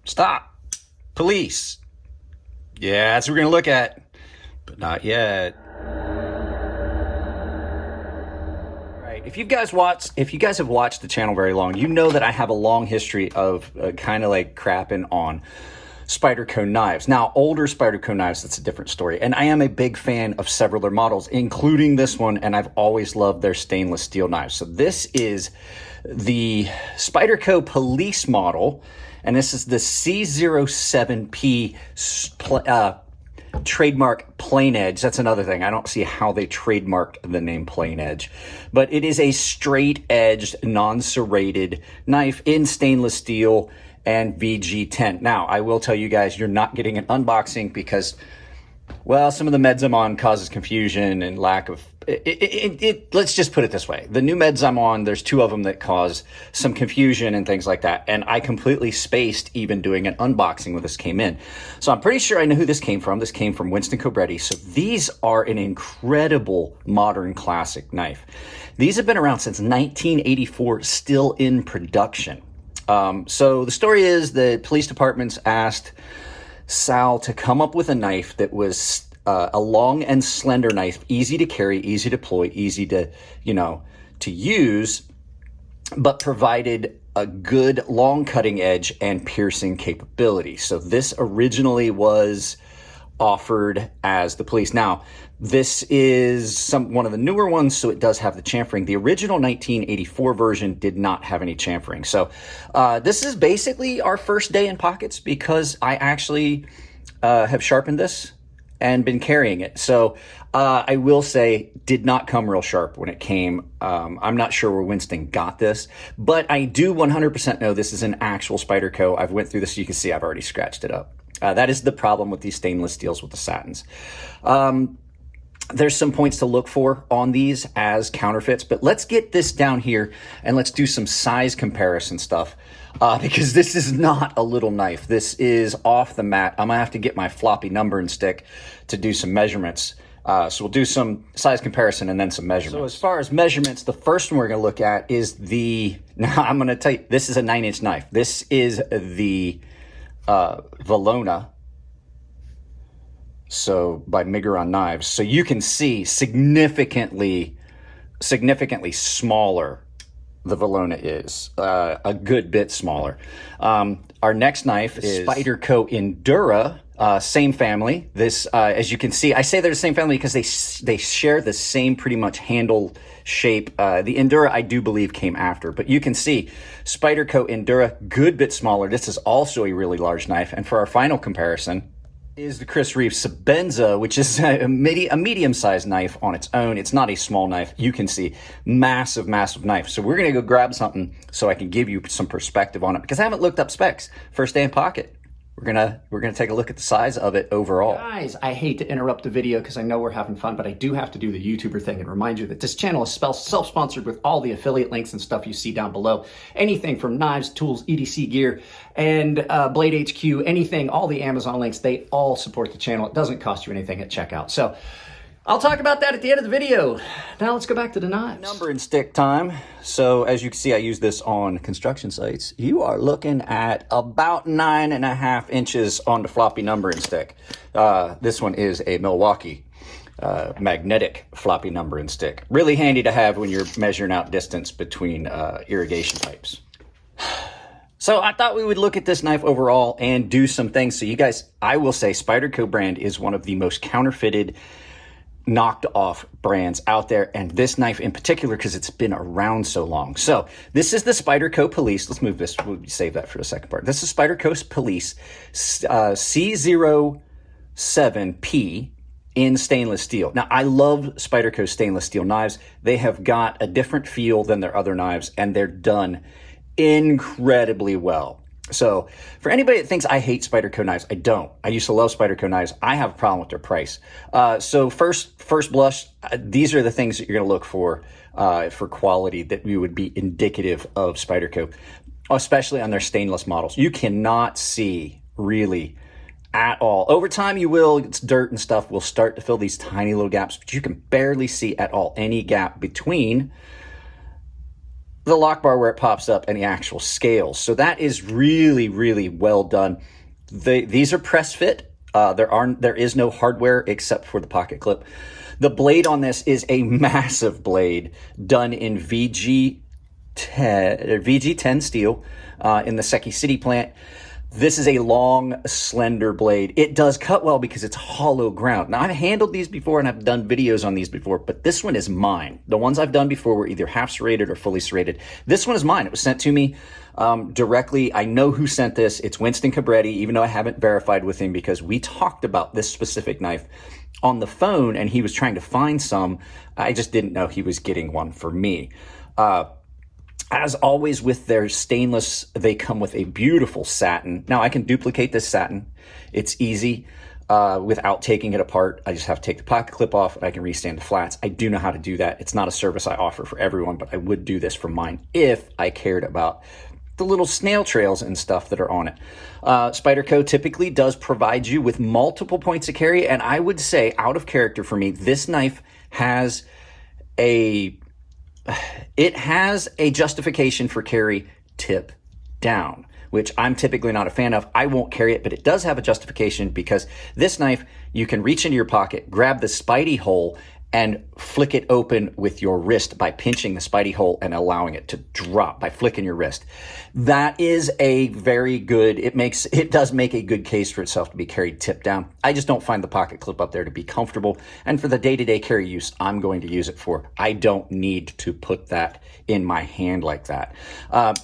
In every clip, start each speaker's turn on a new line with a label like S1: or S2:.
S1: Stop. Police. Yeah, that's what we're going to look at, but not yet. If you guys have watched the channel very long, you know that I have a long history of kind of like crapping on Spyderco knives. Now, older Spyderco knives, that's a different story. And I am a big fan of several of their models, including this one, and I've always loved their stainless steel knives. So this is the Spyderco Police model, and this is the C07P trademark plain edge. That's another thing. I don't see how they trademarked the name plain edge, but it is a straight edged, non-serrated knife in stainless steel and VG tint. Now, I will tell you guys, you're not getting an unboxing because, well, some of the meds I'm on causes confusion and lack of let's just put it this way. The new meds I'm on, there's 2 of them that cause some confusion and things like that. And I completely spaced even doing an unboxing when this came in. So I'm pretty sure I know who this came from. This came from Winston Cobretti. So these are an incredible modern classic knife. These have been around since 1984, still in production. So the story is the police departments asked Sal to come up with a knife that was a long and slender knife, easy to carry, easy to deploy, easy to, to use, but provided a good long cutting edge and piercing capability. So this originally was offered as the police. Now, this is one of the newer ones, so it does have the chamfering. The original 1984 version did not have any chamfering. So this is basically our first day in pockets because I actually have sharpened this and been carrying it. So I will say, did not come real sharp when it came. I'm not sure where Winston got this, but I do 100% know this is an actual Spyderco. I've went through this. You can see I've already scratched it up. That is the problem with these stainless steels with the satins. There's some points to look for on these as counterfeits, but let's get this down here and let's do some size comparison stuff. Because this is not a little knife. This is off the mat. I'm gonna have to get my floppy numbering stick to do some measurements. So we'll do some size comparison and then some measurements. So as far as measurements, the first one we're gonna look at is now I'm gonna tell you, this is a 9-inch knife. This is the Valona. So by Miguron Knives. So you can see significantly smaller the Valona is, a good bit smaller. Our next knife is Spyderco Endura, same family. This, as you can see, I say they're the same family because they share the same pretty much handle shape. The Endura, I do believe, came after, but you can see Spyderco Endura, good bit smaller. This is also a really large knife. And for our final comparison is the Chris Reeve Sabenza, which is a medium-sized knife on its own. It's not a small knife. You can see massive knife. So we're going to go grab something so I can give you some perspective on it because I haven't looked up specs. First day in pocket. We're gonna take a look at the size of it overall.
S2: Guys, I hate to interrupt the video because I know we're having fun, but I do have to do the YouTuber thing and remind you that this channel is self-sponsored with all the affiliate links and stuff you see down below. Anything from knives, tools, EDC gear, and Blade HQ, anything, all the Amazon links, they all support the channel. It doesn't cost you anything at checkout. So I'll talk about that at the end of the video. Now let's go back to the knives.
S1: Number and stick time. So as you can see, I use this on construction sites. You are looking at about 9.5 inches on the floppy numbering stick. This one is a Milwaukee magnetic floppy numbering stick. Really handy to have when you're measuring out distance between irrigation pipes. So I thought we would look at this knife overall and do some things. So you guys, I will say Spyderco brand is one of the most counterfeited, knocked off brands out there, and this knife in particular because it's been around so long. So this is the Spyderco Police. Let's move this. We'll save that for the second part. This is Spyderco Police C07P in stainless steel. Now, I love Spyderco stainless steel knives. They have got a different feel than their other knives, and they're done incredibly well. So for anybody that thinks I hate Spyderco knives, I don't. I used to love Spyderco knives. I have a problem with their price. So first blush, these are the things that you're going to look for quality that you would be indicative of Spyderco, especially on their stainless models. You cannot see really at all. Over time, you will. It's dirt and stuff will start to fill these tiny little gaps, but you can barely see at all any gap between the lock bar where it pops up and the actual scales. So that is really, really well done. These are press fit. There is no hardware except for the pocket clip. The blade on this is a massive blade done in VG10 steel in the Seki City plant. This is a long, slender blade. It does cut well because it's hollow ground. Now, I've handled these before and I've done videos on these before, but this one is mine. The ones I've done before were either half serrated or fully serrated. This one is mine. It was sent to me directly. I know who sent this. It's Winston Cabretti, even though I haven't verified with him because we talked about this specific knife on the phone and he was trying to find some. I just didn't know he was getting one for me. As always with their stainless, they come with a beautiful satin. Now I can duplicate this satin. It's easy without taking it apart. I just have to take the pocket clip off and I can restand the flats. I do know how to do that. It's not a service I offer for everyone, but I would do this for mine if I cared about the little snail trails and stuff that are on it. Spyderco typically does provide you with multiple points of carry, and I would say, out of character for me, this knife has a justification for carry tip down, which I'm typically not a fan of. I won't carry it, but it does have a justification because this knife, you can reach into your pocket, grab the Spidey hole, and flick it open with your wrist by pinching the Spidey hole and allowing it to drop by flicking your wrist. That is a very good, it does make a good case for itself to be carried tip down. I just don't find the pocket clip up there to be comfortable. And for the day-to-day carry use, I'm going to use it for. I don't need to put that in my hand like that.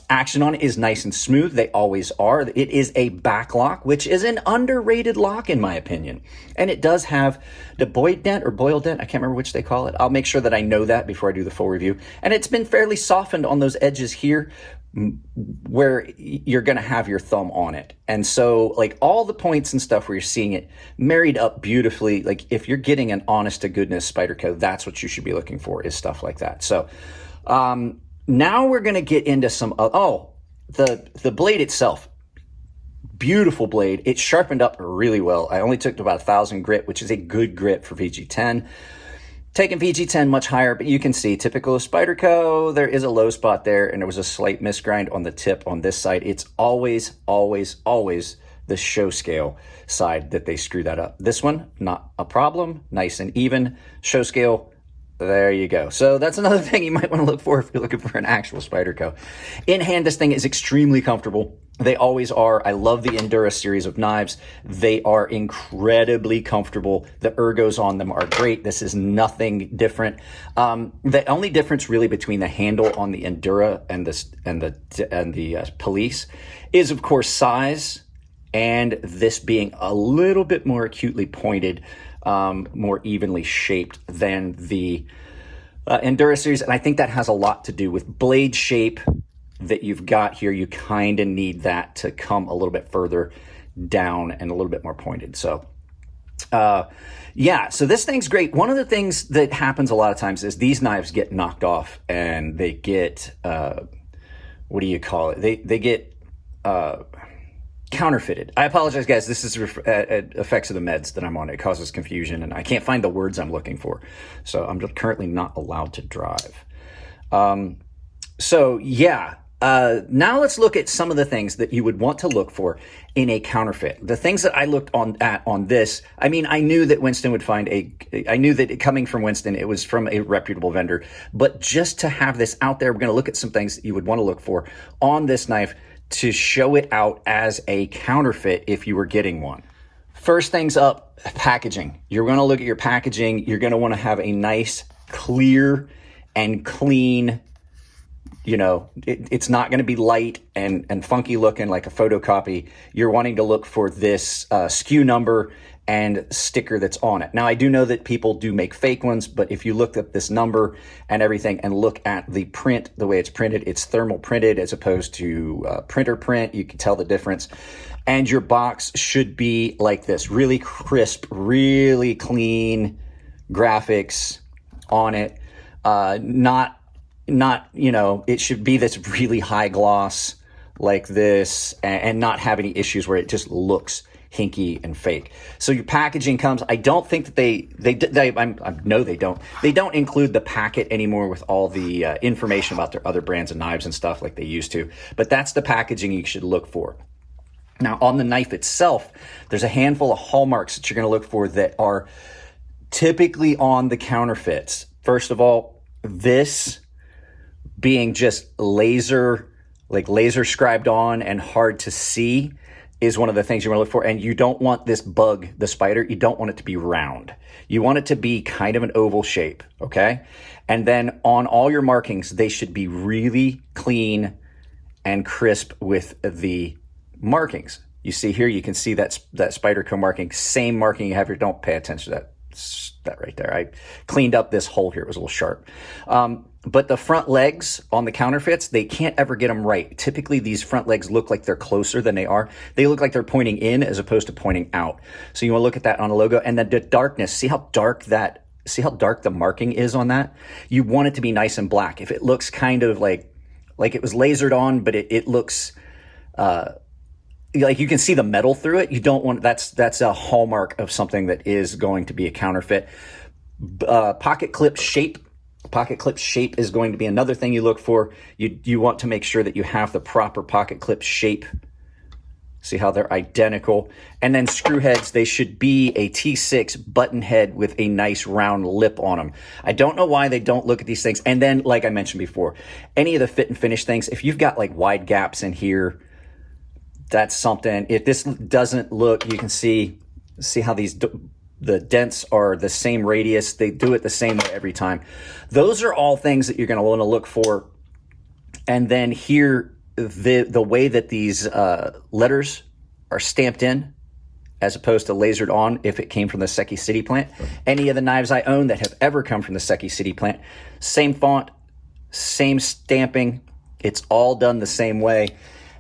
S1: Action on it is nice and smooth. They always are. It is a back lock, which is an underrated lock in my opinion. And it does have the Boyd dent or Boyle dent. I can't remember which they call it. I'll make sure that I know that before I do the full review. And it's been fairly softened on those edges here where you're going to have your thumb on it. And so like all the points and stuff where you're seeing it married up beautifully, like if you're getting an honest to goodness Spyderco, that's what you should be looking for, is stuff like that. So now we're going to get into some, the blade itself. Beautiful blade. It sharpened up really well. I only took about 1,000 grit, which is a good grit for VG10. Taking VG10 much higher, but you can see typical of Spyderco, there is a low spot there and there was a slight misgrind on the tip on this side. It's always, always, always the show scale side that they screw that up. This one, not a problem. Nice and even. Show scale, there you go. So that's another thing you might want to look for if you're looking for an actual Spyderco. In hand, this thing is extremely comfortable. They always are. I love the Endura series of knives. They are incredibly comfortable. The ergos on them are great. This is nothing different. The only difference really between the handle on the Endura and the Police is of course size, and this being a little bit more acutely pointed, more evenly shaped than the Endura series. And I think that has a lot to do with blade shape that you've got here. You kind of need that to come a little bit further down and a little bit more pointed. So yeah, so this thing's great. One of the things that happens a lot of times is these knives get knocked off and they get, what do you call it? They get counterfeited. I apologize, guys. This is effects of the meds that I'm on. It causes confusion and I can't find the words I'm looking for. So I'm just currently not allowed to drive. So yeah, now let's look at some of the things that you would want to look for in a counterfeit. The things that I looked at on this, I mean, I knew that Winston would I knew that coming from Winston, it was from a reputable vendor, but just to have this out there, we're going to look at some things that you would want to look for on this knife to show it out as a counterfeit if you were getting one. First things up, packaging. You're going to look at your packaging. You're going to want to have a nice, clear and clean, you know, it's not going to be light and funky looking like a photocopy. You're wanting to look for this SKU number and sticker that's on it. Now, I do know that people do make fake ones, but if you look at this number and everything and look at the print, the way it's printed, it's thermal printed as opposed to printer print. You can tell the difference. And your box should be like this, really crisp, really clean graphics on it. Not, you know, it should be this really high gloss like this and not have any issues where it just looks hinky and fake. So your packaging comes, I don't think that I know they don't. They don't include the packet anymore with all the information about their other brands of knives and stuff like they used to. But that's the packaging you should look for. Now, on the knife itself, there's a handful of hallmarks that you're going to look for that are typically on the counterfeits. First of all, this being just laser scribed on and hard to see is one of the things you want to look for. And you don't want this bug, the spider, you don't want it to be round. You want it to be kind of an oval shape, okay? And then on all your markings, they should be really clean and crisp with the markings. You see here, you can see that Spyderco marking, same marking you have here. Don't pay attention to that right there. I cleaned up this hole here. It was a little sharp. But the front legs on the counterfeits, they can't ever get them right. Typically, these front legs look like they're closer than they are. They look like they're pointing in as opposed to pointing out. So you want to look at that on a logo. And then the darkness, see how dark the marking is on that? You want it to be nice and black. If it looks kind of like it was lasered on, but it looks like you can see the metal through it, you don't want, that's a hallmark of something that is going to be a counterfeit. Pocket clip shape is going to be another thing you look for. You want to make sure that you have the proper pocket clip shape. See how they're identical. And then screw heads, they should be a T6 button head with a nice round lip on them. I don't know why they don't look at these things. And then, like I mentioned before, any of the fit and finish things, if you've got like wide gaps in here, that's something. If this doesn't look, you can see how the dents are the same radius. They do it the same way every time. Those are all things that you're going to want to look for. And then here, the way that these letters are stamped in as opposed to lasered on if it came from the Seki City plant. Any of the knives I own that have ever come from the Seki City plant, same font, same stamping. It's all done the same way.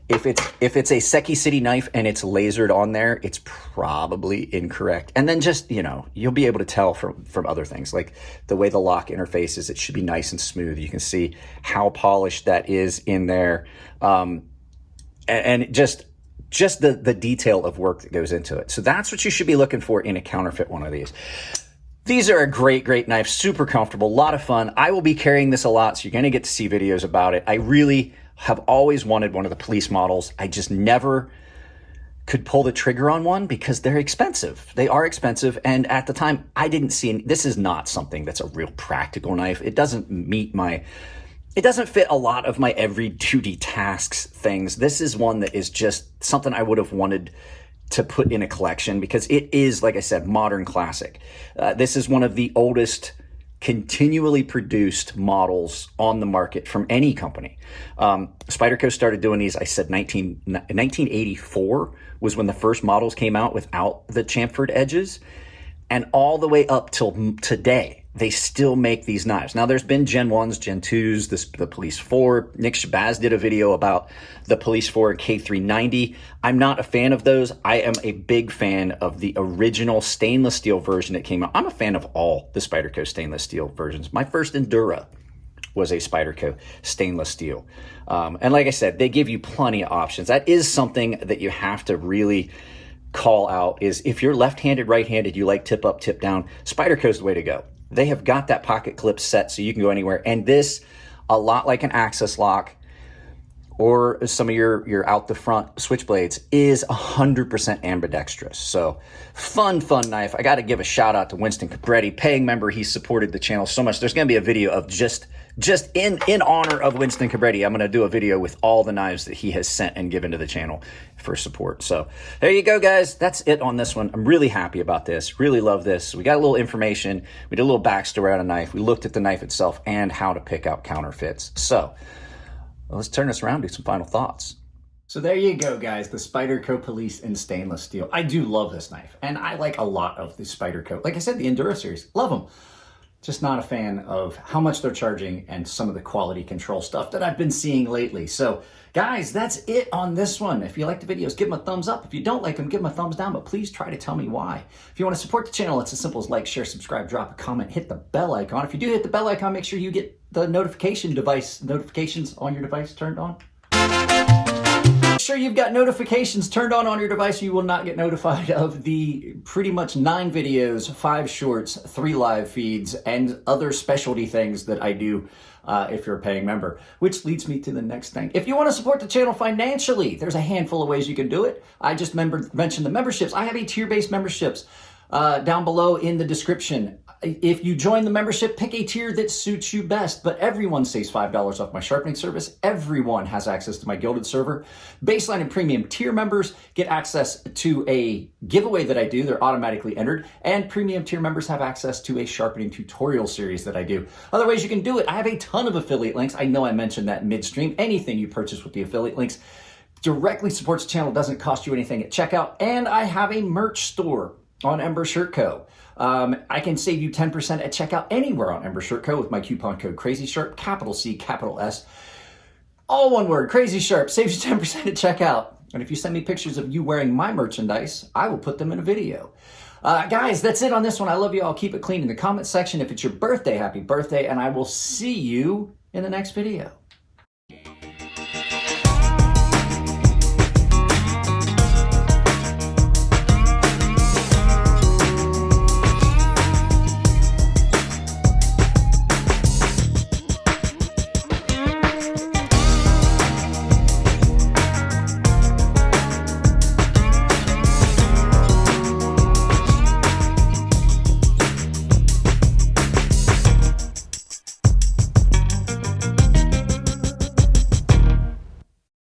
S1: If it's a Seki City knife and it's lasered on there, it's probably incorrect. And then just, you'll be able to tell from other things, like the way the lock interfaces, it should be nice and smooth. You can see how polished that is in there. And just the detail of work that goes into it. So that's what you should be looking for in a counterfeit one of these. These are a great, great knife, super comfortable, a lot of fun. I will be carrying this a lot, so you're going to get to see videos about it. I really have always wanted one of the police models. I just never could pull the trigger on one because they're expensive. They are expensive. And at the time, I didn't see this is not something that's a real practical knife. It doesn't it doesn't fit a lot of my every duty tasks things. This is one that is just something I would have wanted to put in a collection because it is, like I said, modern classic. This is one of the oldest continually produced models on the market from any company. Spyderco started doing these, I said 1984 was when the first models came out without the chamfered edges. And all the way up till today, they still make these knives. Now, there's been Gen 1s, Gen 2s, the Police 4. Nick Shabazz did a video about the Police 4 K390. I'm not a fan of those. I am a big fan of the original stainless steel version that came out. I'm a fan of all the Spyderco stainless steel versions. My first Endura was a Spyderco stainless steel. And like I said, they give you plenty of options. That is something that you have to really call out is if you're left-handed, right-handed, you like tip up, tip down, Spyderco's the way to go. They have got that pocket clip set so you can go anywhere. And this, a lot like an Access lock or some of your out the front switchblades, is 100% ambidextrous. So fun knife. I got to give a shout out to Winston Cabretti, paying member. He supported the channel so much. There's going to be a video of just in honor of Winston Cabretti. I'm going to do a video with all the knives that he has sent and given to the channel for support. So there you go, guys. That's it on this one. I'm really happy about this. Really love this. We got a little information. We did a little backstory on a knife. We looked at the knife itself and how to pick out counterfeits. So let's turn this around, do some final thoughts.
S2: So there you go, guys. The Spyderco Police in stainless steel. I do love this knife, and I like a lot of the Spyderco. Like I said, the Endura series, love them. Just not a fan of how much they're charging and some of the quality control stuff that I've been seeing lately. So guys, that's it on this one. If you like the videos, give them a thumbs up. If you don't like them, give them a thumbs down, but please try to tell me why. If you want to support the channel, it's as simple as like, share, subscribe, drop a comment, hit the bell icon. If you do hit the bell icon, make sure you get the notifications on your device turned on. sure you've got notifications turned on your device. You will not get notified of the pretty much 9 videos, 5 shorts, 3 live feeds, and other specialty things that I do if you're a paying member. Which leads me to the next thing. If you want to support the channel financially, there's a handful of ways you can do it. I just mentioned the memberships. I have a tier-based memberships down below in the description. If you join the membership, pick a tier that suits you best, but everyone saves $5 off my sharpening service. Everyone has access to my gilded server. Baseline and premium tier members get access to a giveaway that I do. They're automatically entered. And premium tier members have access to a sharpening tutorial series that I do. Other ways you can do it, I have a ton of affiliate links. I know I mentioned that midstream. Anything you purchase with the affiliate links directly supports the channel, doesn't cost you anything at checkout. And I have a merch store on Ember Shirt Co. I can save you 10% at checkout anywhere on Ember Shirt Co. with my coupon code CrazySharp, capital C, capital S. All one word, CrazySharp, saves you 10% at checkout. And if you send me pictures of you wearing my merchandise, I will put them in a video. Guys, that's it on this one. I love you all. Keep it clean in the comment section. If it's your birthday, happy birthday. And I will see you in the next video.